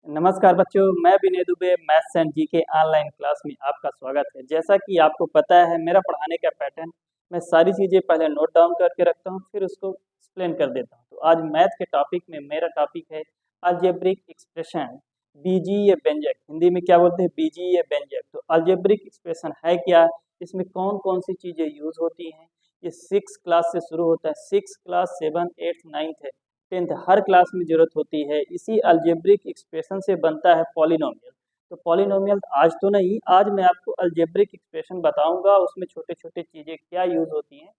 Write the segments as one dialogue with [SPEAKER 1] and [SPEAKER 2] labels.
[SPEAKER 1] नमस्कार बच्चों, मैं विनय दुबे मैथ्स एंड जी के ऑनलाइन क्लास में आपका स्वागत है। जैसा कि आपको पता है मेरा पढ़ाने का पैटर्न, मैं सारी चीज़ें पहले नोट डाउन करके रखता हूँ, फिर उसको एक्सप्लेन कर देता हूँ। तो आज मैथ के टॉपिक में मेरा टॉपिक है अलजेब्रिक एक्सप्रेशन, बीजीय व्यंजक। हिंदी में क्या बोलते हैं? बीजीय व्यंजक। तो अलजेब्रिक एक्सप्रेशन है क्या, इसमें कौन कौन सी चीज़ें यूज होती हैं? ये 6 क्लास से शुरू होता है। 6 क्लास 7, 8, 9 है, 10th हर क्लास में जरूरत होती है। इसी अलजेब्रिक एक्सप्रेशन से बनता है पॉलिनोमियल। तो पॉलिनोमियल आज तो नहीं, आज मैं आपको अलजेब्रिक एक्सप्रेशन बताऊंगा, उसमें छोटे छोटे चीजें क्या यूज होती हैं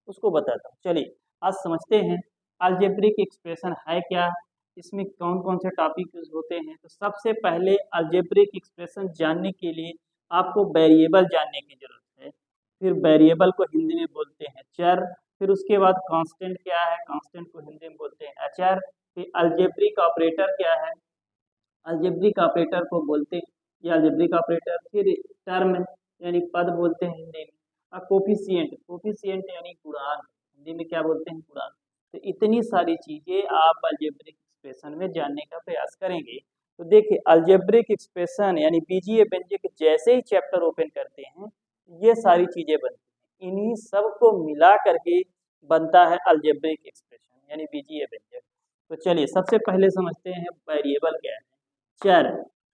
[SPEAKER 1] उसको बताता हूँ। चलिए आज समझते हैं अलजेब्रिक एक्सप्रेशन है क्या, इसमें कौन कौन से टॉपिक यूज होते हैं। तो सबसे पहले अलजेब्रिक एक्सप्रेशन जानने के लिए आपको वेरिएबल जानने की जरूरत है। फिर वेरिएबल को हिंदी में बोलते हैं चर। फिर उसके बाद कांस्टेंट क्या है, कांस्टेंट को हिंदी में बोलते हैं अचर। फिर अलजेब्रिक ऑपरेटर क्या है, अलजेब्रिक ऑपरेटर को बोलते हैं ये अलजेब्रिक ऑपरेटर। फिर टर्म यानी पद बोलते हैं हिंदी में। और कोफिशिएंट, कोफिशिएंट यानी गुणांक, हिंदी में क्या बोलते हैं? गुणांक। तो इतनी सारी चीजें आप अलजेब्रिक एक्सप्रेशन में जानने का प्रयास करेंगे। तो देखिए अलजेब्रिक एक्सप्रेशन यानी बीजीय व्यंजक जैसे ही चैप्टर ओपन करते हैं ये सारी चीजें बनती हैं, इन्हीं सब को मिला करके बनता है अलजेब्रिक एक्सप्रेशन यानी बीजीय व्यंजक। तो चलिए सबसे पहले समझते हैं वेरिएबल क्या है। चर।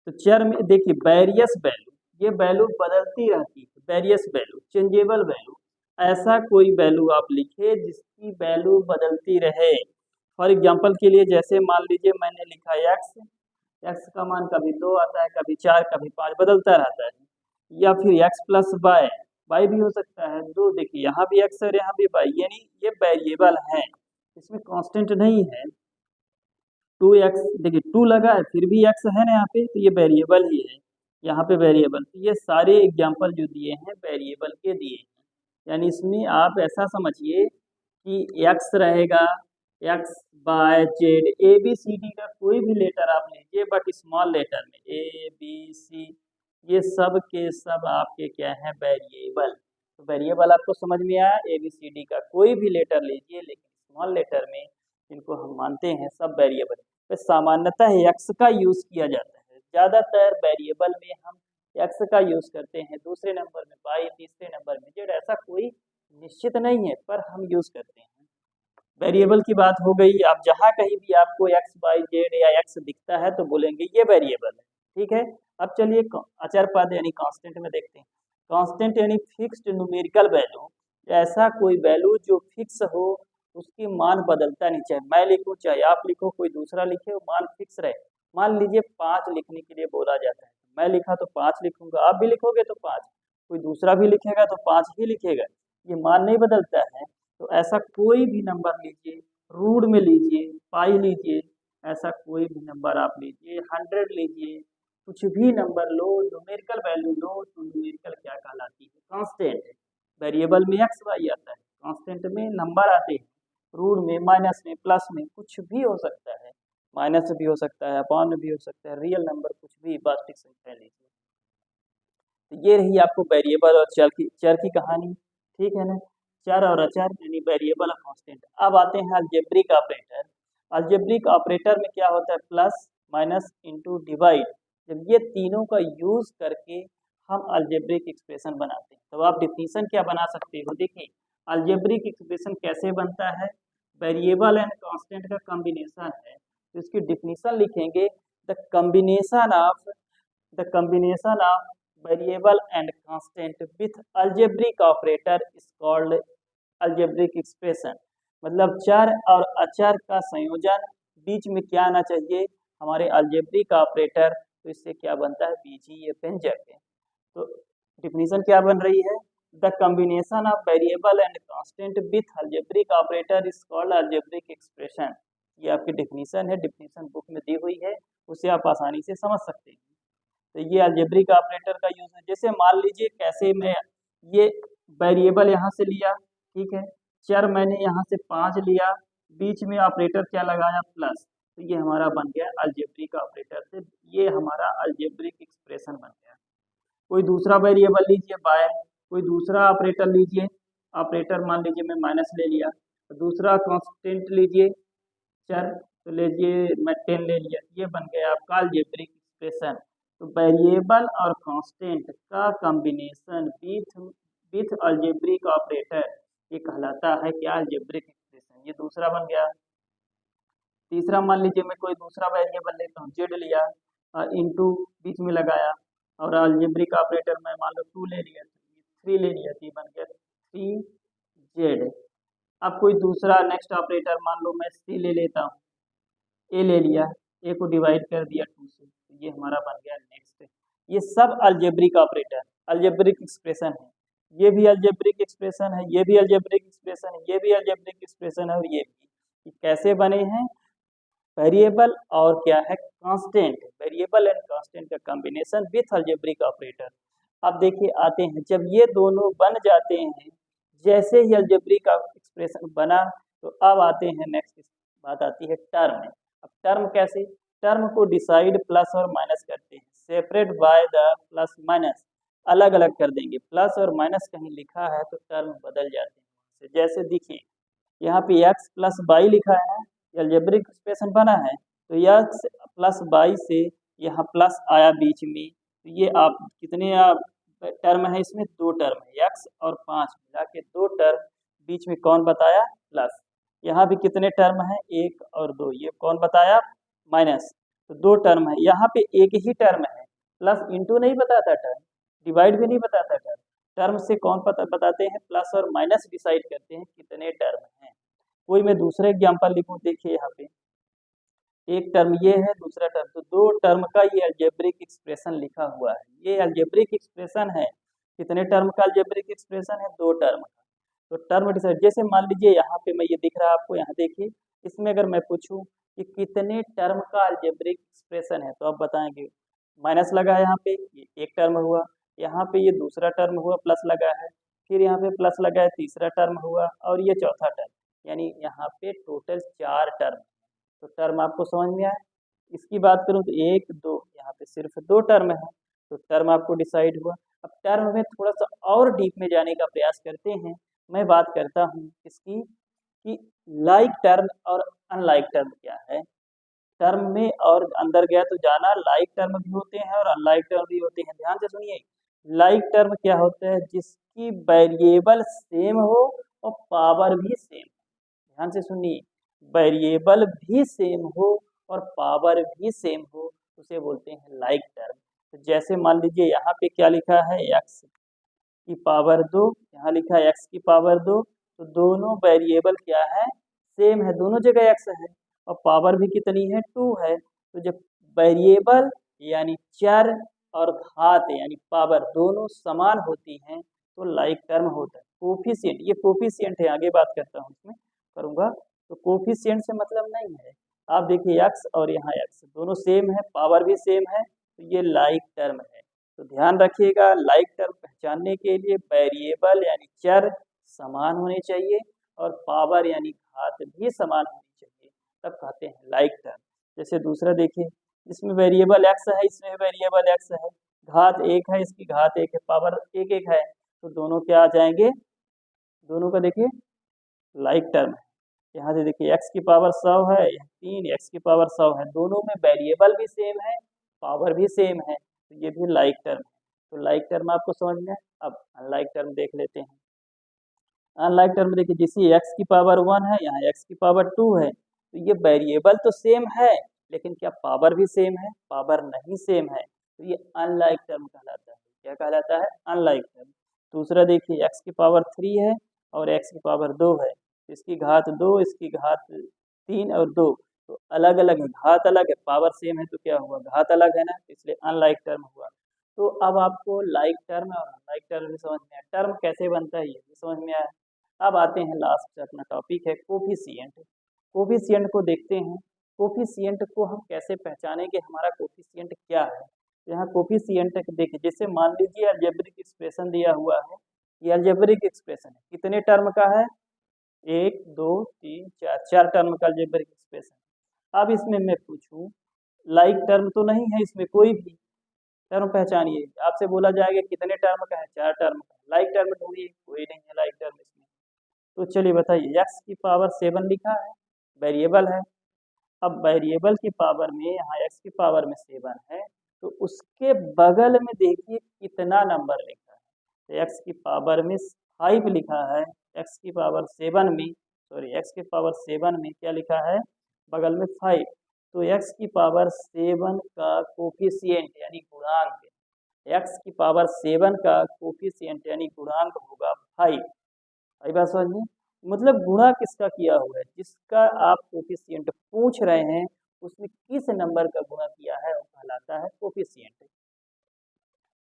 [SPEAKER 1] तो चर में देखिए वेरियस वैल्यू, ये वैल्यू बदलती रहती है, वेरियस वैल्यू, चेंजेबल वैल्यू। ऐसा कोई वैल्यू आप लिखे जिसकी वैल्यू बदलती रहे। फॉर एग्जांपल के लिए जैसे मान लीजिए मैंने लिखा एक्स, एक्स का मान कभी 2 आता है, कभी 4, कभी 5, बदलता रहता है। या फिर एक्स प्लस वाई, वाई भी हो सकता है 2। देखिए यहाँ भी एक्स और यहाँ भी वाई, यानी ये वेरिएबल है, इसमें कांस्टेंट नहीं है। 2x, देखिए 2 लगा है फिर भी x है ना यहाँ पे, तो ये वेरिएबल ही है। यहाँ पे वेरिएबल, तो ये सारे एग्जांपल जो दिए हैं वेरिएबल के दिए हैं। यानी इसमें आप ऐसा समझिए कि x रहेगा, x by z, a b c d का कोई भी लेटर आप लीजिए बट स्मॉल लेटर में, ए बी सी, ये सब के सब आपके क्या है? वेरिएबल। तो वेरिएबल आपको समझ में आया? ए बी सी डी का कोई भी लेटर लीजिए लेकिन स्मॉल लेटर में, इनको हम मानते हैं सब वेरिएबल। तो सामान्यतः एक्स का यूज किया जाता है, ज्यादातर वेरिएबल में हम एक्स का यूज करते हैं, दूसरे नंबर में वाई, तीसरे नंबर में जेड, ऐसा कोई निश्चित नहीं है पर हम यूज करते हैं। वेरिएबल की बात हो गई। आप जहां कहीं भी आपको एक्स वाई जेड या एक्स दिखता है तो बोलेंगे ये वेरिएबल है, ठीक है। अब चलिए अचर पद यानी कांस्टेंट में देखते हैं। कांस्टेंट यानी फिक्स्ड न्यूमेरिकल वैल्यू, ऐसा कोई वैल्यू जो फिक्स हो, उसकी मान बदलता नहीं, चाहे मैं लिखूं चाहे आप लिखो कोई दूसरा लिखे, वो मान फिक्स रहे। मान लीजिए 5 लिखने के लिए बोला जाता है, मैं लिखा तो 5 लिखूंगा, आप भी लिखोगे तो 5, कोई दूसरा भी लिखेगा तो 5 ही लिखेगा, ये मान नहीं बदलता है। तो ऐसा कोई भी नंबर लीजिए, रूट में लीजिए, पाई लीजिए, ऐसा कोई भी नंबर आप लीजिए, 100 लीजिए, कुछ भी नंबर लो, न्यूमेरिकल वैल्यू लो, तो न्यूमेरिकल क्या कहलाती है? कांस्टेंट। वेरिएबल में एक्स वाई आता है, कांस्टेंट में नंबर आते हैं, रूट में, माइनस में, प्लस में, कुछ भी हो सकता है, माइनस भी हो सकता है, अपॉन में भी हो सकता है, रियल नंबर कुछ भी, वास्तविक संख्या लीजिए। तो ये रही आपको वेरिएबल और चर की कहानी, ठीक है ना। चर और अचर यानी वेरिएबल और कांस्टेंट। अब आते हैं अलजेब्रिक ऑपरेटर। अलजेब्रिक ऑपरेटर में क्या होता है? Plus, minus, into, divide. जब ये तीनों का यूज करके हम अलजेब्रिक एक्सप्रेशन बनाते हैं, तो आप डिफिनीशन क्या बना सकते हो? देखिए अलजेब्रिक एक्सप्रेशन कैसे बनता है, वेरिएबल एंड कांस्टेंट का कॉम्बिनेशन है। तो इसकी डिफिनीशन लिखेंगे, the combination of variable and constant with algebraic operator is called algebraic expression. मतलब चर और अचर का संयोजन, बीच में क्या आना चाहिए? हमारे अलजेब्रिक ऑपरेटर। तो इससे क्या बनता है? बीजीय व्यंजक है। तो डिफिनीशन क्या बन रही है? The combination of variable and constant with algebraic operator is called algebraic expression. ये आपकी डिफिनीशन है, डिफिनीशन बुक में दी हुई है, उसे आप आसानी से समझ सकते हैं। तो ये अलजेब्रिक ऑपरेटर का यूज है। जैसे मान लीजिए कैसे मैं ये वेरिएबल यहाँ से लिया, ठीक है, चर मैंने यहाँ से 5 लिया, बीच में ऑपरेटर क्या लगाया? प्लस। तो ये हमारा बन गया अलजेब्रिक ऑपरेटर से, ये हमारा अलजेब्रिक एक्सप्रेशन बन गया। कोई दूसरा वेरिएबल लीजिए बाय, कोई दूसरा ऑपरेटर लीजिए, ऑपरेटर मान लीजिए मैं माइनस ले लिया, तो दूसरा कांस्टेंट लीजिए चर, तो लीजिए मैं 10 ले लिया, ये बन गया आपका अलजेब्रिक एक्सप्रेशन। तो वेरिएबल और कांस्टेंट का कॉम्बिनेशन विथ अलजेब्रिक ऑपरेटर ये कहलाता है क्या, अलजेब्रिक एक्सप्रेशन। ये दूसरा बन गया। तीसरा मान लीजिए मैं कोई दूसरा वेरिएबल लेता हूँ, जेड लिया इनटू बीच में लगाया, और अलजेब्रिक ऑपरेटर मैं मान लो 2 ले लिया, 3 ले लिया, तो ये बन गया 3z। अब कोई दूसरा नेक्स्ट ऑपरेटर मान लो मैं सी ले लेता हूँ, ए ले लिया, ए को डिवाइड कर दिया 2 से, तो ये हमारा बन गया नेक्स्ट। ये सब अलजेब्रिक ऑपरेटर, अलजेब्रिक एक्सप्रेशन है। ये भी अलजेब्रिक एक्सप्रेशन है, ये भी अलजेब्रिक एक्सप्रेशन है, ये भी अलजेब्रिक एक्सप्रेशन है, और ये भी। कैसे बने हैं, वेरिएबल और क्या है, कांस्टेंट, वेरिएबल एंड कांस्टेंट का कॉम्बिनेशन विथ अलजेब्रिक ऑपरेटर। अब देखिए आते हैं, जब ये दोनों बन जाते हैं, जैसे ही अलजेब्रिक एक्सप्रेशन बना, तो अब आते हैं नेक्स्ट बात आती है टर्म। अब टर्म कैसे, टर्म को डिसाइड प्लस और माइनस करते हैं, separate by the plus minus, अलग अलग कर देंगे। प्लस और माइनस कहीं लिखा है तो टर्म बदल जाते हैं। जैसे देखिए यहाँ पे x प्लस वाई लिखा है, अलजेब्रिक एक्सप्रेशन बना है, तो x प्लस वाई से यहाँ प्लस आया बीच में, तो ये आप कितने टर्म है, इसमें 2 टर्म है, x और 5 मिला के 2 टर्म, बीच में कौन बताया, प्लस। यहाँ भी कितने टर्म है, 1 और 2, ये कौन बताया, माइनस। तो 2 टर्म है, यहाँ पे एक ही टर्म है, प्लस इंटू नहीं बताता टर्म, डिवाइड भी नहीं बताता टर्म। टर्म से कौन बताते हैं, प्लस और माइनस डिसाइड करते हैं कितने टर्म हैं। कोई मैं दूसरा एग्जांपल लिखूं, देखिए यहाँ पे एक टर्म ये है, दूसरा टर्म, तो 2 टर्म का ये अलजेब्रिक एक्सप्रेशन लिखा हुआ है। ये अलजेब्रिक एक्सप्रेशन है, कितने टर्म का अलजेब्रिक एक्सप्रेशन है, 2 टर्म का। तो टर्म डिसाइड, जैसे मान लीजिए यहाँ पे मैं ये दिख रहा है आपको, यहाँ देखिए, इसमें अगर मैं पूछूं कि कितने टर्म का अलजेब्रिक एक्सप्रेशन है, तो आप बताएंगे, माइनस लगा है यहाँ पे, ये एक टर्म हुआ, यहाँ पे ये दूसरा टर्म हुआ, प्लस लगा है, फिर यहाँ पे प्लस लगा है, तीसरा टर्म हुआ, और ये चौथा टर्म, यानी यहाँ पे टोटल 4 टर्म। तो टर्म आपको समझ में आया। इसकी बात करूँ तो 1 2, यहाँ पे सिर्फ 2 टर्म है, तो टर्म आपको डिसाइड हुआ। अब टर्म में थोड़ा सा और डीप में जाने का प्रयास करते हैं। मैं बात करता हूँ इसकी कि लाइक टर्म और अनलाइक टर्म क्या है। टर्म में और अंदर गया तो जाना, लाइक टर्म भी होते हैं और अनलाइक टर्म भी होते हैं। ध्यान से सुनिए, लाइक टर्म क्या होता है, जिसकी वेरिएबल सेम हो और पावर भी सेम। ध्यान से सुनिए, वेरिएबल भी सेम हो और पावर भी सेम हो, उसे बोलते हैं लाइक टर्म। तो जैसे मान लीजिए यहाँ पे क्या लिखा है, x की पावर 2, यहाँ लिखा है x की पावर 2, तो दोनों वेरिएबल क्या है, सेम है, दोनों जगह x है, और पावर भी कितनी है, 2 है। तो जब वेरिएबल यानी चर और घात यानी पावर दोनों समान होती हैं, तो लाइक टर्म होता है। कोफिशिएंट, ये कोफिशिएंट है, आगे बात करता हूँ इसमें करूँगा। तो कोफिशिएंट से मतलब नहीं है, आप देखिए x और यहाँ x दोनों सेम है, पावर भी सेम है, तो ये लाइक टर्म है। तो ध्यान रखिएगा, लाइक टर्म पहचानने के लिए वेरिएबल यानी चर समान होने चाहिए और पावर यानी घात भी समान होनी चाहिए, तब कहते हैं लाइक टर्म। जैसे दूसरा देखिए, इसमें वेरिएबल x है, इसमें वेरिएबल x है, घात 1 है, इसकी घात 1 है, पावर 1 1 है, तो दोनों क्या आ जाएंगे, दोनों का देखिए लाइक टर्म है। यहाँ से देखिए x की पावर 100 है, 3 x की पावर 100 है, दोनों में वेरिएबल भी सेम है, पावर भी सेम है, तो ये भी लाइक टर्म है। तो लाइक टर्म आपको समझ में। अब अनलाइक टर्म देख लेते हैं। अनलाइक टर्म देखिए, जैसे x की पावर 1 है, यहाँ x की पावर 2 है, तो ये वेरिएबल तो सेम है, लेकिन क्या पावर भी सेम है, पावर नहीं सेम है, तो ये अनलाइक टर्म कहलाता है। क्या कहलाता है, अनलाइक टर्म। दूसरा देखिए, x की पावर 3 है और x की पावर 2 है, इसकी घात 2, इसकी घात 3 और 2, तो अलग अलग है, घात अलग है, पावर सेम है, तो क्या हुआ, घात अलग है ना, इसलिए अनलाइक टर्म हुआ। तो अब आपको लाइक टर्म और अनलाइक टर्म भी समझ में आया, टर्म कैसे बनता है ये भी समझ में आया। अब आते हैं लास्ट अपना टॉपिक है कोफिशिएंट। कोफिशिएंट को देखते हैं, कोफिशिएंट को हम कैसे पहचानेंगे, हमारा कोफिशिएंट क्या है। यहाँ कोफिशिएंट देखिए, जैसे मान लीजिए अलजेब्रिक एक्सप्रेशन दिया हुआ है, ये अलजेब्रिक एक्सप्रेशन है, कितने टर्म का है, 1 2 3 4, 4 टर्म का अलजेब्रिक एक्सप्रेशन। अब इसमें मैं पूछूं, लाइक टर्म तो नहीं है इसमें, कोई भी टर्म पहचानिए, आपसे बोला जाएगा कितने टर्म का है, 4 टर्म का, लाइक टर्म ढूंढिए, कोई नहीं है लाइक टर्म इसमें। तो चलिए बताइए, x की पावर 7 लिखा है, वेरिएबल है। अब वेरिएबल की पावर में यहाँ x की पावर में 7 है, तो उसके बगल में देखिए कितना नंबर लिखा है, तो x की पावर में 5 लिखा है, x की पावर 7 में x की पावर 7 में क्या लिखा है, बगल में 5, तो x की पावर 7 का कोफिशिएंट यानी गुणांक, x की पावर 7 का कोफिशिएंट यानी गुणांक होगा 5। आई बात समझ में, मतलब गुणा किसका किया हुआ है, जिसका आप कोफिशिएंट पूछ रहे हैं उसमें किस नंबर का गुणा किया है वो कहलाता है कोफिशिएंट।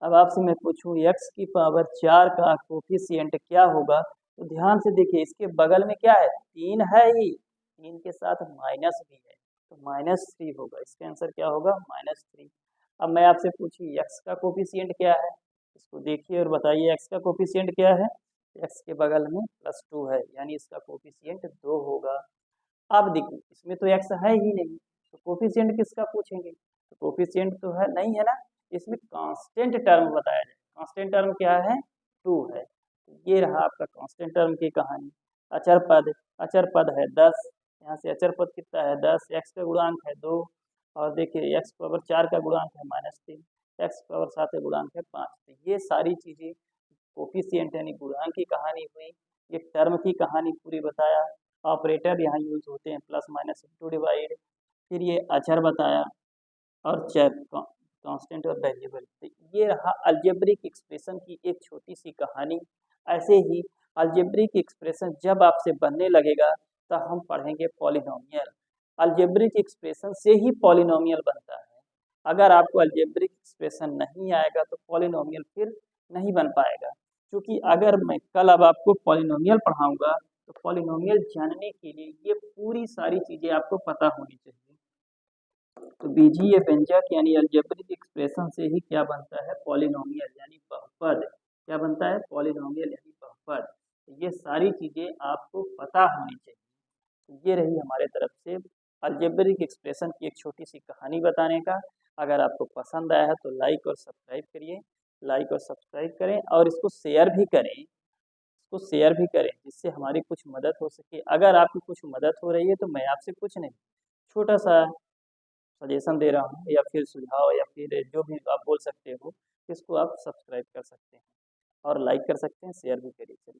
[SPEAKER 1] अब आपसे मैं पूछूं x की पावर 4 का कोफिशिएंट क्या होगा, तो ध्यान से देखिए इसके बगल में क्या है, 3 है ही, 3 के साथ माइनस भी है, तो -3 होगा, इसका आंसर क्या होगा, -3। अब मैं आपसे पूछी x का कोफिशिएंट क्या है, इसको देखिए और बताइए x का कोफिशिएंट क्या है, x के बगल में +2 है, यानी इसका कोफिशिएंट 2 होगा। अब देखिए इसमें तो x है ही नहीं, तो कोफिशिएंट किसका पूछेंगे, तो कोफिशिएंट तो है नहीं है ना, इसमें कांस्टेंट टर्म बताया जाए, कांस्टेंट टर्म क्या है, 2 है, तो ये रहा आपका कांस्टेंट टर्म की कहानी। अचर पद है 10, यहाँ से अचर पद कितना है 10, x का गुणांक है 2, और देखिए x पावर 4 का गुणांक है -3, x पावर 7 का गुणांक है 5, तो ये सारी चीज़ें कोफिशिएंट यानी गुणांक की कहानी हुई, ये टर्म की कहानी पूरी बताया, ऑपरेटर यहाँ यूज होते हैं प्लस माइनस इंटू डिवाइड, फिर ये अचर बताया और चर कांस्टेंट और वेरिएबल, तो ये रहा अलजेब्रिक एक्सप्रेशन की एक छोटी सी कहानी। ऐसे ही अलजेब्रिक एक्सप्रेशन जब आपसे बनने लगेगा तो हम पढ़ेंगे पॉलिनोमियल, अलजेब्रिक एक्सप्रेशन से ही पॉलिनोमियल बनता है, अगर आपको अलजेब्रिक एक्सप्रेशन नहीं आएगा तो पॉलिनोमियल फिर नहीं बन पाएगा, क्योंकि अगर मैं कल अब आपको पॉलिनोमियल पढ़ाऊंगा तो पॉलिनोमियल जानने के लिए ये पूरी सारी चीज़ें आपको पता होनी चाहिए। तो बीजीय व्यंजक यानी अलजेब्रिक एक्सप्रेशन से ही क्या बनता है, पॉलिनोमियल यानी बहुपद, क्या बनता है, पॉलिनोमियल यानी बहुपद, तो ये सारी चीज़ें आपको पता होनी चाहिए। तो ये रही हमारे तरफ से अलजेब्रिक एक्सप्रेशन की एक छोटी सी कहानी बताने का। अगर आपको पसंद आया है तो लाइक और सब्सक्राइब करिए, लाइक और सब्सक्राइब करें और इसको शेयर भी करें, इसको शेयर भी करें जिससे हमारी कुछ मदद हो सके। अगर आपकी कुछ मदद हो रही है तो मैं आपसे कुछ नहीं, छोटा सा सजेशन दे रहा हूँ या फिर सुझाव या फिर जो भी आप बोल सकते हो, इसको आप सब्सक्राइब कर सकते हैं और लाइक कर सकते हैं, शेयर भी करिए। चलिए।